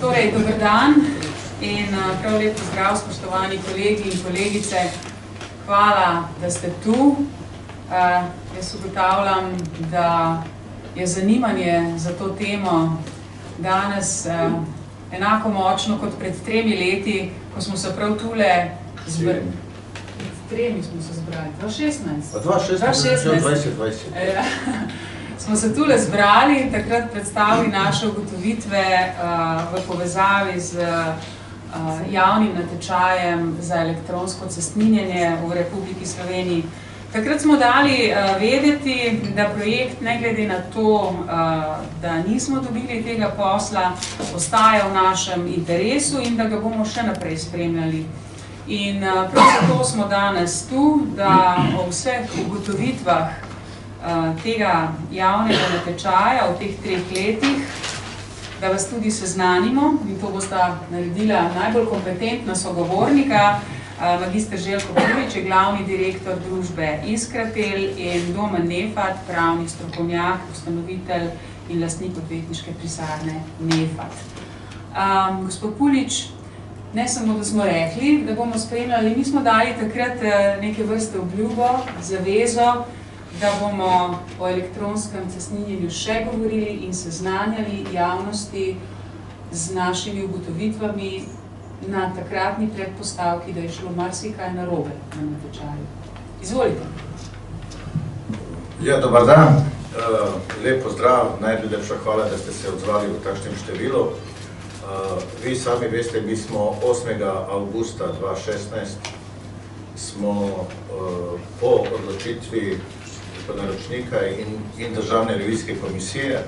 Torej, dober dan in prav lep pozdrav, spoštovani kolegi in kolegice. Hvala, da ste tu. Jaz ugotavljam, da je zanimanje za to temo danes enako močno kot pred 3 leti, ko smo se prav tule zbrali. Pred 3 smo se zbrali, 2016. 2020. Smo se tule zbrali in takrat predstavili naše ugotovitve v povezavi z javnim natečajem za elektronsko cestninjenje v Republiki Sloveniji. Takrat smo dali vedeti, da projekt, ne glede na to, da nismo dobili tega posla, ostaja v našem interesu in da ga bomo še naprej spremljali. In prav zato smo danes tu, da o vseh ugotovitvah tega javnega natečaja v teh 3 letih, da vas tudi seznanimo, in to bosta naredila najbolj kompetentna sogovornika. Magister Željko Pulič je glavni direktor družbe Iskratel in Domen Nefat, pravni strokovnjak, ustanovitelj in lastnik odvetniške pisarne Nefat. Gospod Pulič, ne samo, da smo rekli, da bomo spremljali, mi smo dali takrat neke vrste obljubo, zavezo, da bomo o elektronskem cestninjenju še govorili in seznanjali javnosti z našimi ugotovitvami na takratni predpostavki, da je šlo marsikaj narobe na natečaju. Izvolite. Ja, dobar dan. Lep pozdrav, najlepša hvala, da ste se odzvali v takšnem številu. Vi sami veste, mi smo 8. avgusta 2016 smo po odločitvi naročnika in Državne revizijske komisije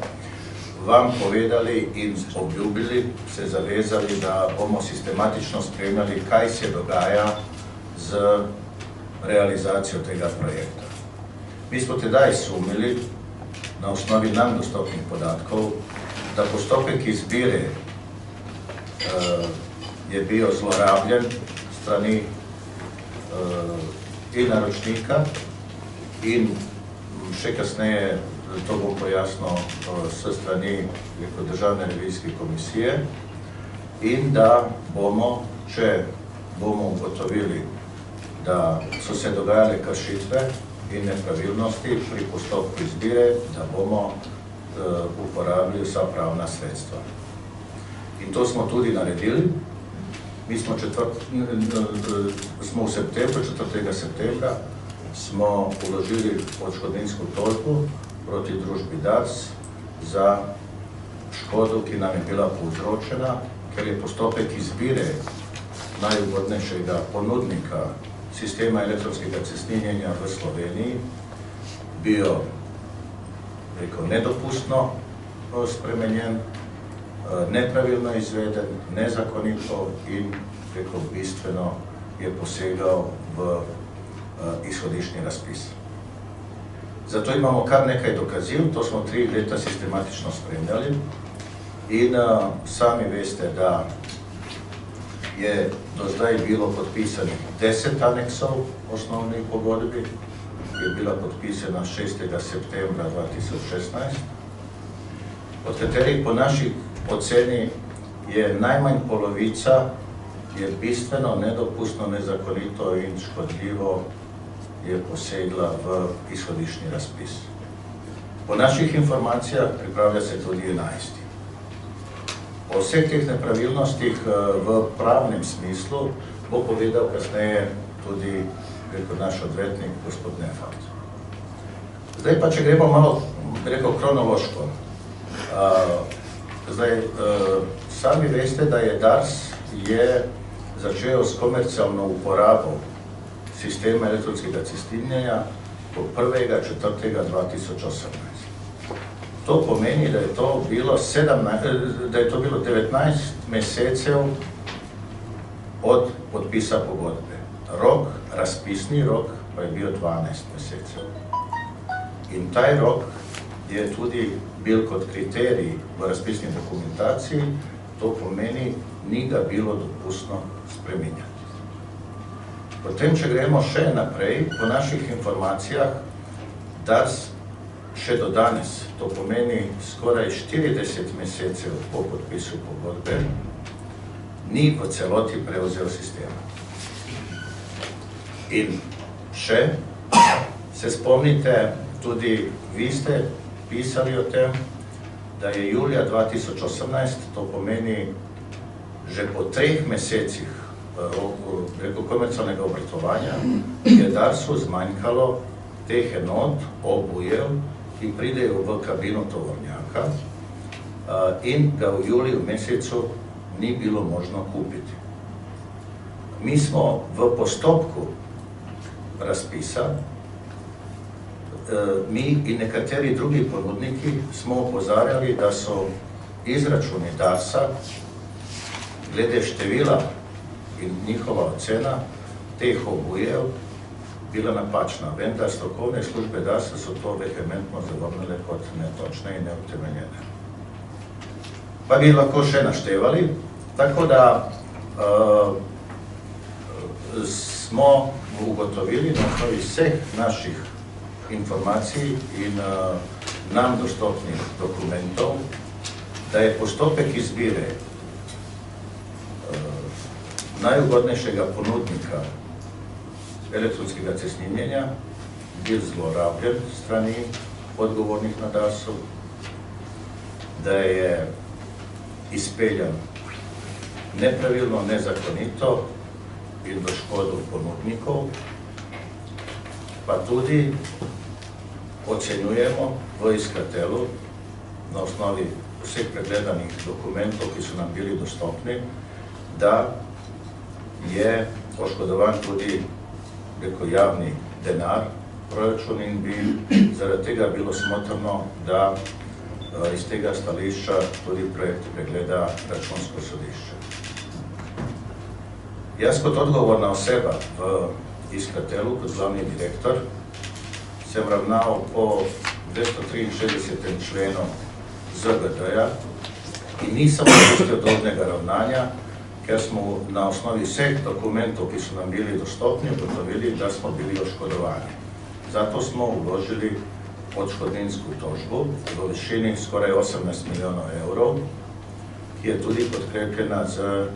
vam povedali in obljubili, se zavezali, da bomo sistematično spremljali, kaj se dogaja z realizacijo tega projekta. Mi smo tedaj sumili, na osnovi nam dostopnih podatkov, da postopek izbire je bil zlorabljen strani in naročnika in še kasneje, to bom pojasnil, s strani Državne revizijske komisije in da bomo, če bomo ugotovili, da so se dogajale kršitve in nepravilnosti pri postopku izbire, da bomo uporabili vsa pravna sredstva. In to smo tudi naredili. Mi smo v septembru, 4. septembra, smo vložili odškodninsko tožbo proti družbi DARS za škodo, ki nam je bila povzročena, ker je postopek izbire najugodnejšega ponudnika sistema elektronskega cestninjenja v Sloveniji bil, rekel, nedopustno spremenjen, nepravilno izveden, nezakonito in, rekel, bistveno je posegal v izhodišni razpis. Zato imamo kar nekaj dokazil, to smo 3 leta sistematično spremljali in sami veste, da je do zdaj bilo podpisanih 10 aneksov osnovnih pogodbi, ki je bila podpisana 6. septembra 2016, od katerih po naši oceni je najmanj polovica je bistveno, nedopustno, nezakonito in škodljivo je posegla v izhodišni razpis. Po naših informacijah pripravlja se tudi 11. O vseh teh nepravilnostih v pravnem smislu bo povedal kasneje tudi naš odvetnik, gospod Nefat. Zdaj pa, če gremo malo, rekel, kronološko. Zdaj, sami veste, da je DARS začel s komercialno uporabo sistema elektronskega cestninjenja po 1.4.2018. To pomeni, da je to bilo 19 mesecev od podpisa pogodbe. Razpisni rok pa je bil 12 mesecev. In taj rok je tudi bil kot kriterij v razpisni dokumentaciji, to pomeni, ni ga bilo dopustno spreminjati. Potem, če gremo še naprej, po naših informacijah, DARS še do danes, to pomeni skoraj 40 mesecev po podpisu pogodbe, ni v celoti prevzel sistema. In še, se spomnite, tudi vi ste pisali o tem, da je julija 2018, to pomeni že po 3 mesecih komercialnega obratovanja, je Darsu zmanjkalo teh enot, obujev, ki pridejo v kabino tovornjaka in ga v juliju mesecu ni bilo možno kupiti. Mi smo v postopku razpisa, mi in nekateri drugi ponudniki smo opozarjali, da so izračuni Darsa glede števila in njihova ocena teh obujev bila napačna, vendar strokovne službe Darsa so to vehementno zavrnile kot netočne in neutemeljene. Pa bi lahko še naštevali, tako da smo ugotovili na osnovi vseh naših informacij in nam dostopnih dokumentov, da je postopek izbire najugodnejšega ponudnika elektronskega cestninjenja bil zlorabljen strani odgovornih na Darsu, da je izpeljan nepravilno, nezakonito in v škodu ponudnikov, pa tudi ocenjujemo v Iskratelu na osnovi vseh pregledanih dokumentov, ki so nam bili dostopni, da je oškodovan tudi javni denar, proračun in bi zaradi tega bilo smotrno, da iz tega stališča tudi projekt pregleda Računsko sodišče. Jaz kot odgovorna oseba v Iskratelu, kot glavni direktor, sem ravnal po 263. členu ZGD-ja in nisem dopustil dolžnega ravnanja, ker smo na osnovi vseh dokumentov, ki so nam bili dostopni, ugotovili, da smo bili oškodovani. Zato smo vložili odškodninsko tožbo v višini skoraj 18 milijonov evrov, ki je tudi podkrepljena z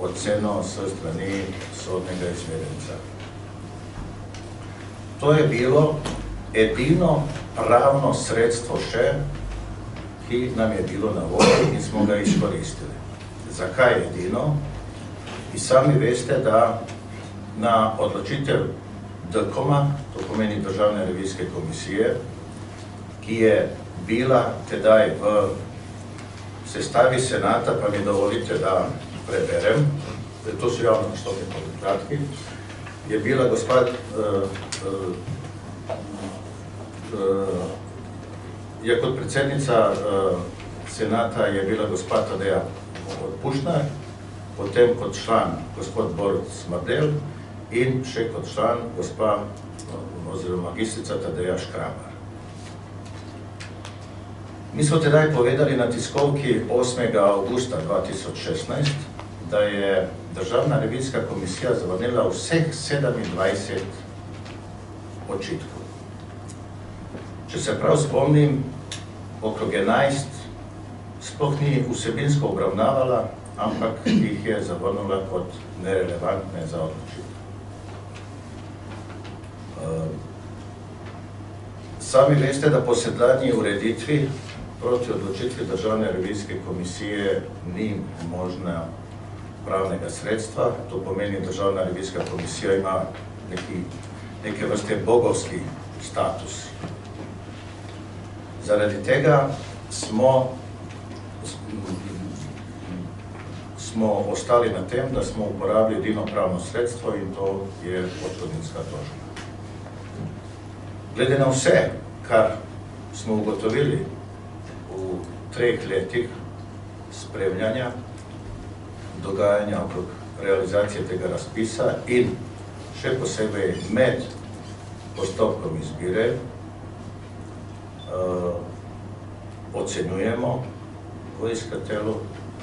oceno s strani sodnega izvedenca. To je bilo edino pravno sredstvo še, ki nam je bilo na voljo in smo ga izkoristili. Zakaj edino? I sami veste, da na odločitev DKOM-a, to pomeni Državne revizijske komisije, ki je bila tedaj v sestavi senata, pa mi dovolite, da preberem, to so javno dostopni podatki, je bila gospod je kot predsednica senata je bila gospod Tadeja Pušnar, potem kot član gospod Borut Smrdel in še kot član gospa oziroma magistrica Tadeja Škrabar. Mi smo tedaj povedali na tiskovki 8. avgusta 2016, da je Državna revizijska komisija zavrnila vseh 27 očitkov. Če se prav spomnim, okrog 11 sploh ni vsebinsko obravnavala, ampak jih je zavrnila kot nerelevantne za odločitev. Sami veste, da po sedanji ureditvi proti odločitvi Državne revizijske komisije ni možna pravnega sredstva. To pomeni, Državna revizijska komisija ima neke vrste bogovski status. Zaradi tega smo ostali na tem, da smo uporabili edino pravno sredstvo in to je odškodninska tožba. Glede na vse, kar smo ugotovili v 3 letih spremljanja dogajanja okrog realizacije tega razpisa in še posebej med postopkom izbire, ocenjujemo v Iskratelu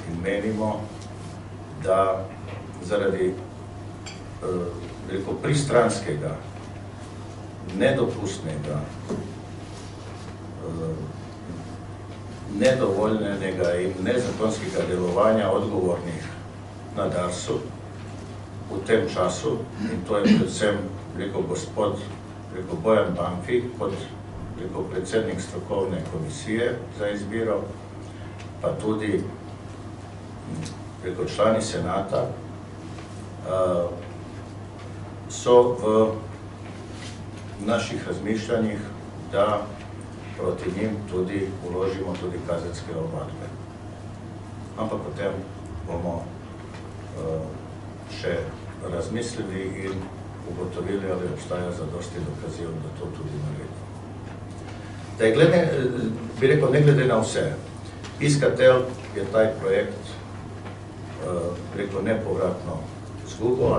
in menimo, da zaradi pristranskega, nedopustnega nedovoljnega in nezakonskega delovanja odgovornih na Darsu v tem času, in to je predvsem gospod Bojan Banfi kot predsednik strokovne komisije za izbiro, pa tudi člani senata, so v naših razmišljanjih, da proti njim tudi uložimo tudi kazenske ovadbe. Ampak potem bomo še razmislili in ugotovili, ali obstaja zadosti dokazil, da to tudi naredimo. Bi rekel, ne glede na vse, Iskatel je taj projekt nepovratno izgubil,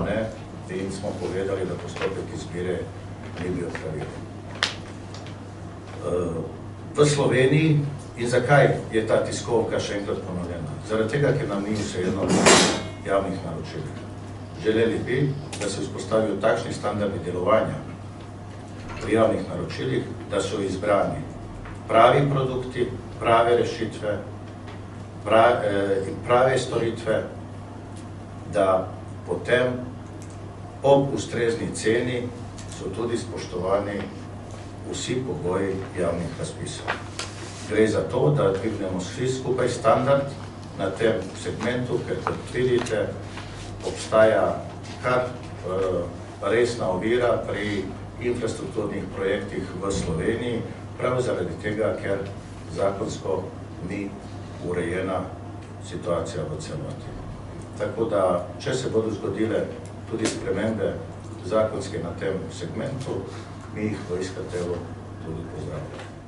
in smo povedali, da postopek izbire ni bil pravilen. V Sloveniji, in zakaj je ta tiskovka še enkrat ponovljena? Zaradi tega, ker nam ni vseeno javnih naročil. Želeli bi, da se vzpostavijo takšni standardi delovanja pri javnih naročilih, da so izbrani pravi produkti, prave rešitve in prave storitve, da potem ob ustrezni ceni so tudi spoštovani vsi pogoji javnih razpisov. Gre za to, da dvignemo vsi skupaj standard na tem segmentu, ker kot vidite, obstaja kar resna ovira pri infrastrukturnih projektih v Sloveniji, prav zaradi tega, ker zakonsko ni urejena situacija v celoti. Tako da, če se bodo zgodile tudi spremembe zakonske na tem segmentu, mi jih v Iskatelu tudi pozdravljamo.